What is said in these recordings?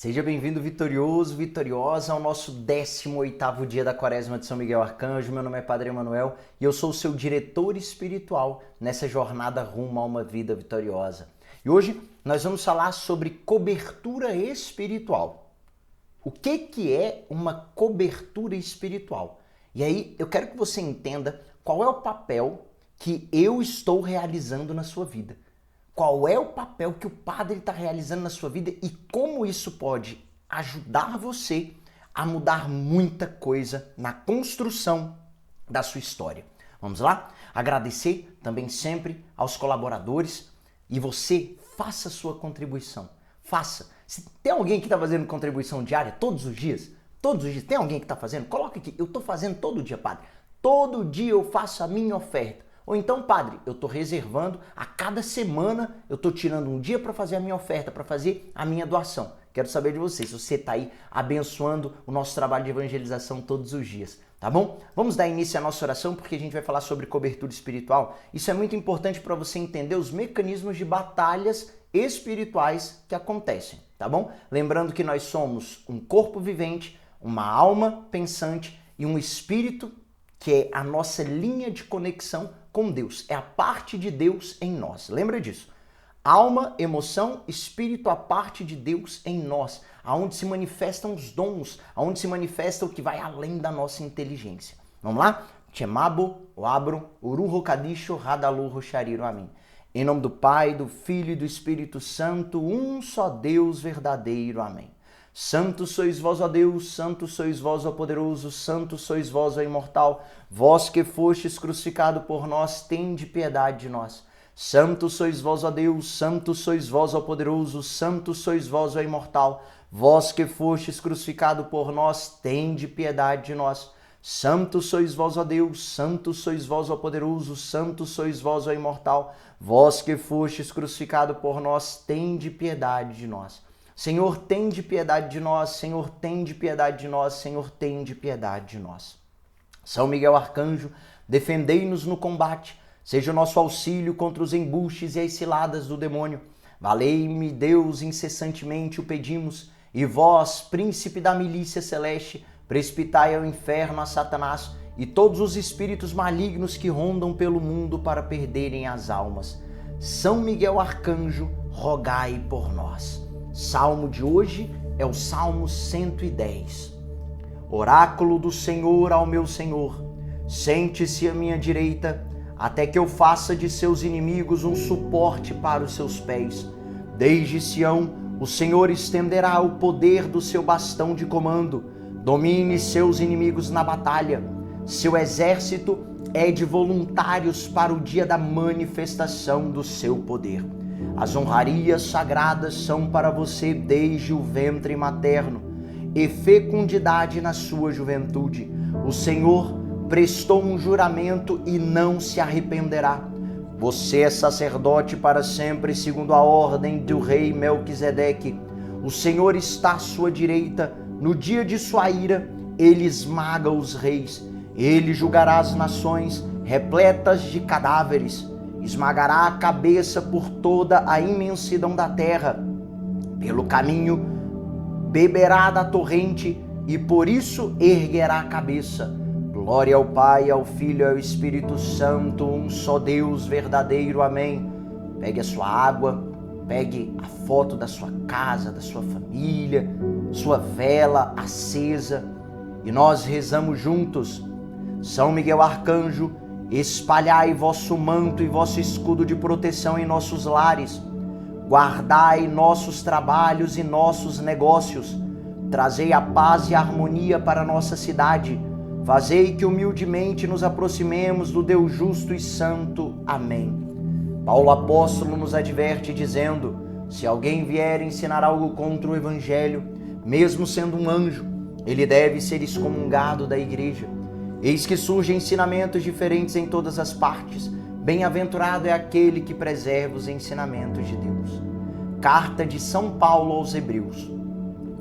Seja bem-vindo, vitorioso, vitoriosa, ao nosso 18º dia da Quaresma de São Miguel Arcanjo. Meu nome é Padre Emanuel e eu sou o seu diretor espiritual nessa jornada rumo a uma vida vitoriosa. E hoje nós vamos falar sobre cobertura espiritual. O que é uma cobertura espiritual? E aí eu quero que você entenda qual é o papel que eu estou realizando na sua vida. Qual é o papel que o padre está realizando na sua vida e como isso pode ajudar você a mudar muita coisa na construção da sua história. Vamos lá? Agradecer também sempre aos colaboradores e você faça a sua contribuição. Faça. Se tem alguém que está fazendo contribuição diária todos os dias, tem alguém que está fazendo? Coloca aqui. Eu estou fazendo todo dia, padre. Todo dia eu faço a minha oferta. Ou então, padre, eu estou reservando, a cada semana eu estou tirando um dia para fazer a minha oferta, para fazer a minha doação. Quero saber de você, se você está aí abençoando o nosso trabalho de evangelização todos os dias, tá bom? Vamos dar início à nossa oração porque a gente vai falar sobre cobertura espiritual. Isso é muito importante para você entender os mecanismos de batalhas espirituais que acontecem, tá bom? Lembrando que nós somos um corpo vivente, uma alma pensante e um espírito que é a nossa linha de conexão com Deus, é a parte de Deus em nós. Lembra disso? Alma, emoção, espírito, a parte de Deus em nós, aonde se manifestam os dons, aonde se manifesta o que vai além da nossa inteligência. Vamos lá? Chemabo, Oabro, Uruho Kadisho, Radalurro Shariro, amém. Em nome do Pai, do Filho e do Espírito Santo, um só Deus verdadeiro, amém. Santo sois vós, ó Deus, santo sois vós, ó poderoso, santo sois vós, ó imortal, vós que fostes crucificado por nós, tende piedade de nós. Santo sois vós, ó Deus, santo sois vós, ó poderoso, santo sois vós, ó imortal, vós que fostes crucificado por nós, tende piedade de nós. Santo sois vós, ó Deus, santo sois vós, ó poderoso, santo sois vós, ó imortal, vós que fostes crucificado por nós, tende piedade de nós. Senhor, tende piedade de nós, Senhor, tende piedade de nós, Senhor, tende piedade de nós. São Miguel Arcanjo, defendei-nos no combate, seja o nosso auxílio contra os embustes e as ciladas do demônio. Valei-me, Deus, incessantemente o pedimos, e vós, príncipe da milícia celeste, precipitai ao inferno a Satanás e todos os espíritos malignos que rondam pelo mundo para perderem as almas. São Miguel Arcanjo, rogai por nós. Salmo de hoje é o Salmo 110. Oráculo do Senhor ao meu Senhor, sente-se à minha direita, até que eu faça de seus inimigos um suporte para os seus pés. Desde Sião, o Senhor estenderá o poder do seu bastão de comando, domine seus inimigos na batalha. Seu exército é de voluntários para o dia da manifestação do seu poder. As honrarias sagradas são para você desde o ventre materno e fecundidade na sua juventude. O Senhor prestou um juramento e não se arrependerá. Você é sacerdote para sempre, segundo a ordem do rei Melquisedeque. O Senhor está à sua direita. No dia de sua ira, ele esmaga os reis. Ele julgará as nações repletas de cadáveres. Esmagará a cabeça por toda a imensidão da terra. Pelo caminho beberá da torrente e por isso erguerá a cabeça. Glória ao Pai, ao Filho e ao Espírito Santo, um só Deus verdadeiro. Amém. Pegue a sua água, pegue a foto da sua casa, da sua família, sua vela acesa e nós rezamos juntos. São Miguel Arcanjo, espalhai vosso manto e vosso escudo de proteção em nossos lares. Guardai nossos trabalhos e nossos negócios. Trazei a paz e a harmonia para nossa cidade. Fazei que humildemente nos aproximemos do Deus justo e santo. Amém. Paulo apóstolo nos adverte dizendo: se alguém vier ensinar algo contra o evangelho, mesmo sendo um anjo, ele deve ser excomungado da igreja. Eis que surgem ensinamentos diferentes em todas as partes. Bem-aventurado é aquele que preserva os ensinamentos de Deus. Carta de São Paulo aos Hebreus.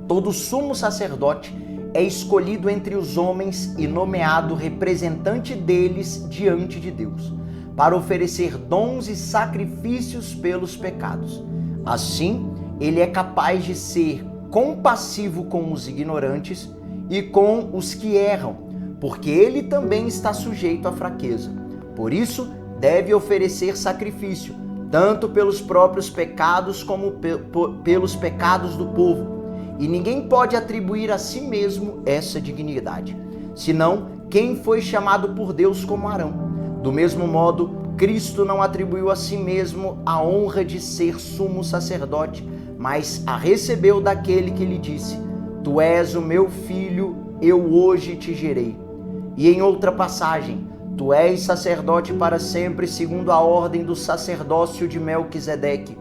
Todo sumo sacerdote é escolhido entre os homens e nomeado representante deles diante de Deus, para oferecer dons e sacrifícios pelos pecados. Assim, ele é capaz de ser compassivo com os ignorantes e com os que erram, porque ele também está sujeito à fraqueza. Por isso, deve oferecer sacrifício, tanto pelos próprios pecados como pelos pecados do povo. E ninguém pode atribuir a si mesmo essa dignidade, senão quem foi chamado por Deus como Arão. Do mesmo modo, Cristo não atribuiu a si mesmo a honra de ser sumo sacerdote, mas a recebeu daquele que lhe disse: Tu és o meu filho, eu hoje te gerei. E em outra passagem, Tu és sacerdote para sempre, segundo a ordem do sacerdócio de Melquisedeque.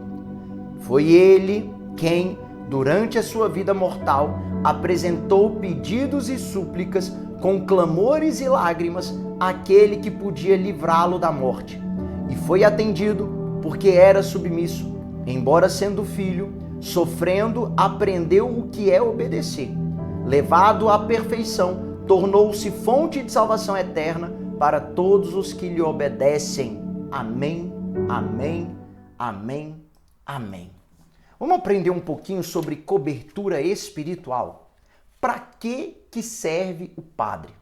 Foi ele quem, durante a sua vida mortal, apresentou pedidos e súplicas com clamores e lágrimas àquele que podia livrá-lo da morte. E foi atendido porque era submisso, embora sendo filho, sofrendo, aprendeu o que é obedecer. Levado à perfeição, tornou-se fonte de salvação eterna para todos os que lhe obedecem. Amém, amém, amém, amém. Vamos aprender um pouquinho sobre cobertura espiritual. Para que serve o padre?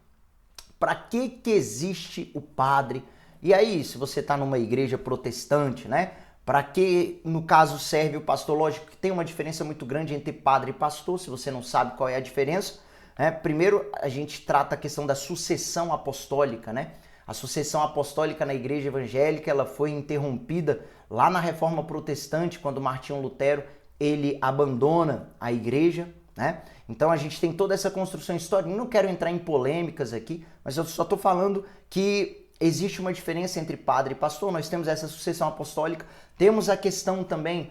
Para que existe o padre? E aí, se você está numa igreja protestante, né? Para que, no caso, serve o pastor? Lógico que tem uma diferença muito grande entre padre e pastor, se você não sabe qual é a diferença. Né? Primeiro, a gente trata a questão da sucessão apostólica, né? A sucessão apostólica na igreja evangélica, ela foi interrompida lá na Reforma Protestante, quando Martinho Lutero, ele abandona a igreja, né? Então a gente tem toda essa construção histórica. Não quero entrar em polêmicas aqui, mas eu só estou falando que existe uma diferença entre padre e pastor. Nós temos essa sucessão apostólica, temos a questão também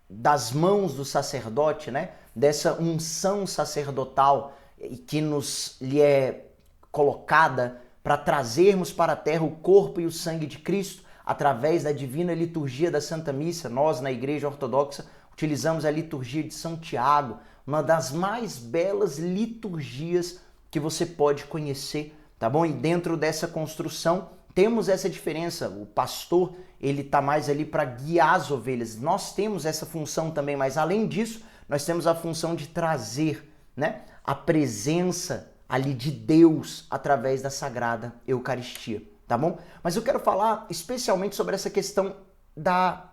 das mãos do sacerdote, né? Dessa unção sacerdotal que lhe é colocada para trazermos para a terra o corpo e o sangue de Cristo através da divina liturgia da Santa Missa. Nós, na Igreja Ortodoxa, utilizamos a liturgia de São Tiago, uma das mais belas liturgias que você pode conhecer, tá bom? E dentro dessa construção temos essa diferença. O pastor, ele tá mais ali para guiar as ovelhas. Nós temos essa função também, mas além disso, nós temos a função de trazer, né, a presença ali de Deus através da Sagrada Eucaristia, tá bom? Mas eu quero falar especialmente sobre essa questão da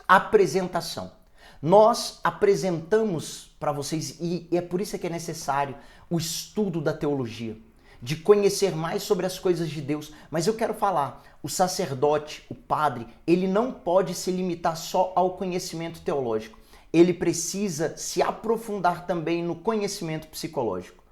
apresentação. Nós apresentamos para vocês, e é por isso que é necessário o estudo da teologia, de conhecer mais sobre as coisas de Deus. Mas eu quero falar, o sacerdote, o padre, ele não pode se limitar só ao conhecimento teológico. Ele precisa se aprofundar também no conhecimento psicológico.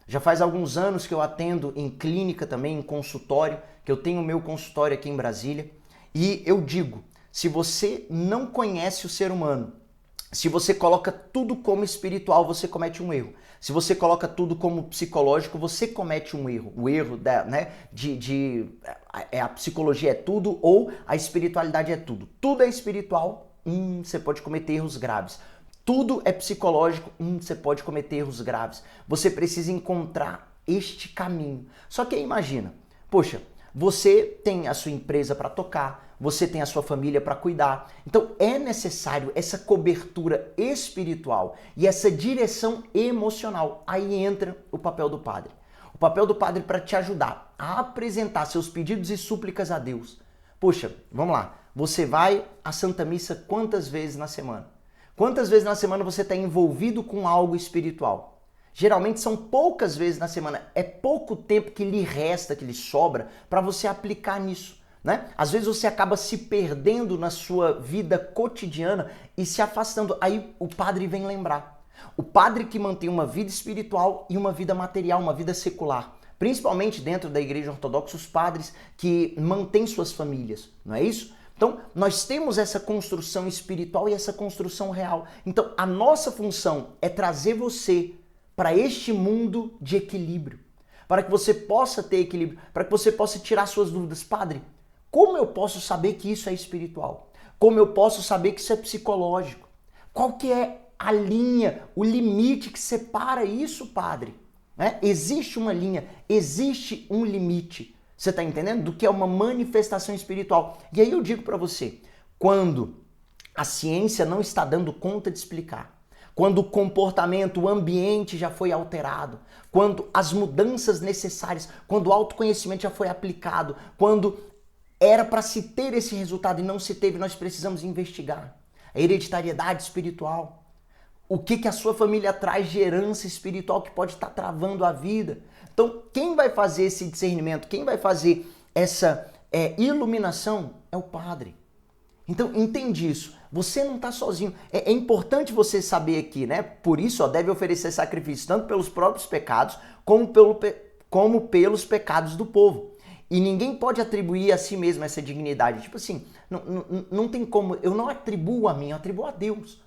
Já faz alguns anos que eu atendo em clínica também, em consultório, que eu tenho o meu consultório aqui em Brasília, e eu digo, se você não conhece o ser humano, se você coloca tudo como espiritual, você comete um erro. Se você coloca tudo como psicológico, você comete um erro. O erro a psicologia é tudo ou a espiritualidade é tudo. Tudo é espiritual, você pode cometer erros graves. Tudo é psicológico, você pode cometer erros graves. Você precisa encontrar este caminho. Só que aí imagina, poxa, você tem a sua empresa para tocar, você tem a sua família para cuidar. Então é necessário essa cobertura espiritual e essa direção emocional. Aí entra o papel do padre. O papel do padre para te ajudar a apresentar seus pedidos e súplicas a Deus. Poxa, vamos lá. Você vai à Santa Missa quantas vezes na semana? Quantas vezes na semana você está envolvido com algo espiritual? Geralmente são poucas vezes na semana. É pouco tempo que lhe resta, que lhe sobra, para você aplicar nisso, né? Às vezes você acaba se perdendo na sua vida cotidiana e se afastando. Aí o padre vem lembrar. O padre que mantém uma vida espiritual e uma vida material, uma vida secular. Principalmente dentro da Igreja Ortodoxa, os padres que mantêm suas famílias, não é isso? Então, nós temos essa construção espiritual e essa construção real. Então, a nossa função é trazer você para este mundo de equilíbrio, para que você possa ter equilíbrio, para que você possa tirar suas dúvidas. Padre, como eu posso saber que isso é espiritual? Como eu posso saber que isso é psicológico? Qual que é a linha, o limite que separa isso, padre? Né? Existe uma linha, existe um limite. Você está entendendo? Do que é uma manifestação espiritual. E aí eu digo para você, quando a ciência não está dando conta de explicar, quando o comportamento, o ambiente já foi alterado, quando as mudanças necessárias, quando o autoconhecimento já foi aplicado, quando era para se ter esse resultado e não se teve, nós precisamos investigar. A hereditariedade espiritual. O que a sua família traz de herança espiritual que pode estar travando a vida. Então, quem vai fazer esse discernimento, quem vai fazer essa iluminação é o Padre. Então, entende isso. Você não está sozinho. É importante você saber aqui, né? Por isso, deve oferecer sacrifício tanto pelos próprios pecados como pelos pecados do povo. E ninguém pode atribuir a si mesmo essa dignidade. Tipo assim, não tem como, eu não atribuo a mim, eu atribuo a Deus.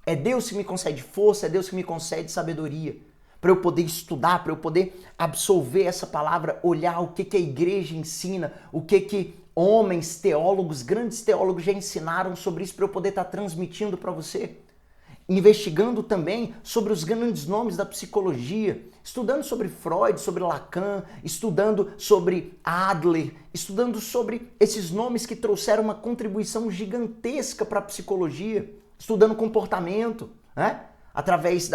É Deus que me concede força, é Deus que me concede sabedoria. Para eu poder estudar, para eu poder absorver essa palavra, olhar o que a igreja ensina, o que homens, teólogos, grandes teólogos já ensinaram sobre isso para eu poder estar transmitindo para você. Investigando também sobre os grandes nomes da psicologia, estudando sobre Freud, sobre Lacan, estudando sobre Adler, estudando sobre esses nomes que trouxeram uma contribuição gigantesca para a psicologia, estudando comportamento, né? Através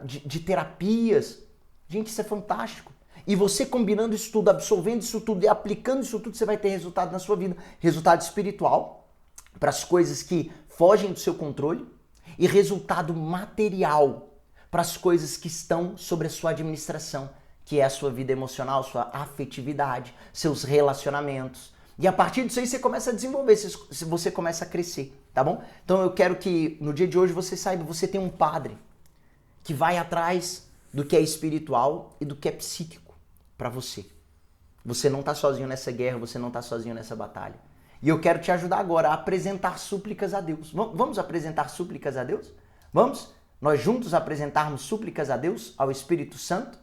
de terapias. Gente, isso é fantástico. E você combinando isso tudo, absorvendo isso tudo e aplicando isso tudo, você vai ter resultado na sua vida. Resultado espiritual para as coisas que fogem do seu controle e resultado material para as coisas que estão sobre a sua administração, que é a sua vida emocional, sua afetividade, seus relacionamentos. E a partir disso aí você começa a desenvolver, você começa a crescer, tá bom? Então eu quero que no dia de hoje você saiba, você tem um Padre que vai atrás do que é espiritual e do que é psíquico para você. Você não está sozinho nessa guerra, você não está sozinho nessa batalha. E eu quero te ajudar agora a apresentar súplicas a Deus. Vamos apresentar súplicas a Deus? Vamos? Nós juntos apresentarmos súplicas a Deus, ao Espírito Santo?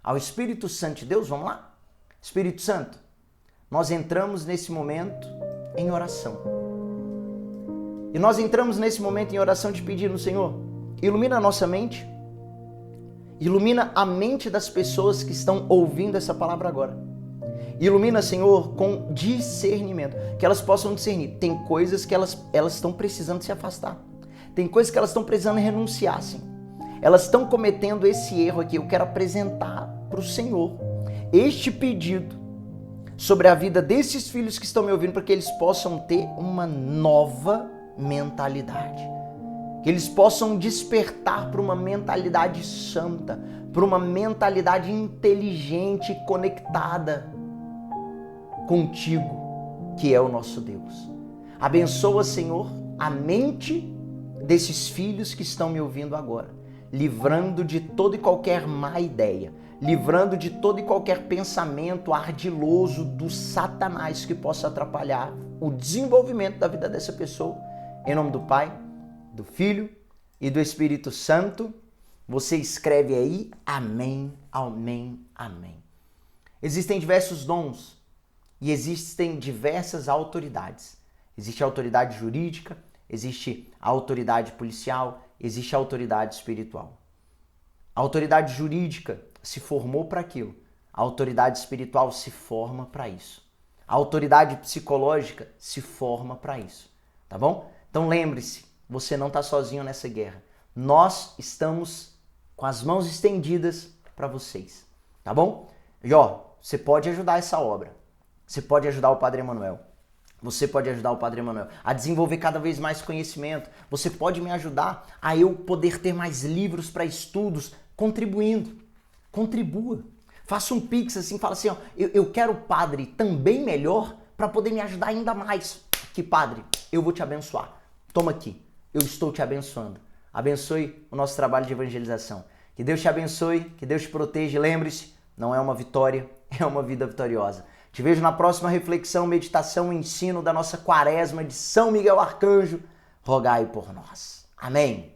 Ao Espírito Santo de Deus, vamos lá? Espírito Santo, nós entramos nesse momento em oração. E nós entramos nesse momento em oração te pedindo, Senhor, ilumina a nossa mente, ilumina a mente das pessoas que estão ouvindo essa palavra agora. Ilumina, Senhor, com discernimento, que elas possam discernir. Tem coisas que elas estão precisando se afastar. Tem coisas que elas estão precisando renunciar, Senhor. Elas estão cometendo esse erro aqui. Eu quero apresentar para o Senhor este pedido sobre a vida desses filhos que estão me ouvindo, para que eles possam ter uma nova mentalidade. Que eles possam despertar para uma mentalidade santa, para uma mentalidade inteligente e conectada contigo, que é o nosso Deus. Abençoa, Senhor, a mente desses filhos que estão me ouvindo agora, livrando de toda e qualquer má ideia, livrando de todo e qualquer pensamento ardiloso do Satanás que possa atrapalhar o desenvolvimento da vida dessa pessoa. Em nome do Pai, do Filho e do Espírito Santo, você escreve aí, amém, amém, amém. Existem diversos dons e existem diversas autoridades. Existe a autoridade jurídica, existe a autoridade policial, existe a autoridade espiritual. A autoridade jurídica se formou para aquilo. A autoridade espiritual se forma para isso. A autoridade psicológica se forma para isso. Tá bom? Então lembre-se, você não está sozinho nessa guerra. Nós estamos com as mãos estendidas para vocês. Tá bom? E você pode ajudar essa obra. Você pode ajudar o Padre Emanuel. Você pode ajudar o Padre Emanuel a desenvolver cada vez mais conhecimento. Você pode me ajudar a eu poder ter mais livros para estudos, contribuindo. Contribua. Faça um pix assim, fala assim, eu quero, Padre, também melhor para poder me ajudar ainda mais. Que Padre, eu vou te abençoar. Toma aqui, eu estou te abençoando. Abençoe o nosso trabalho de evangelização. Que Deus te abençoe, que Deus te proteja. Lembre-se, não é uma vitória, é uma vida vitoriosa. Te vejo na próxima reflexão, meditação e ensino da nossa quaresma de São Miguel Arcanjo. Rogai por nós. Amém.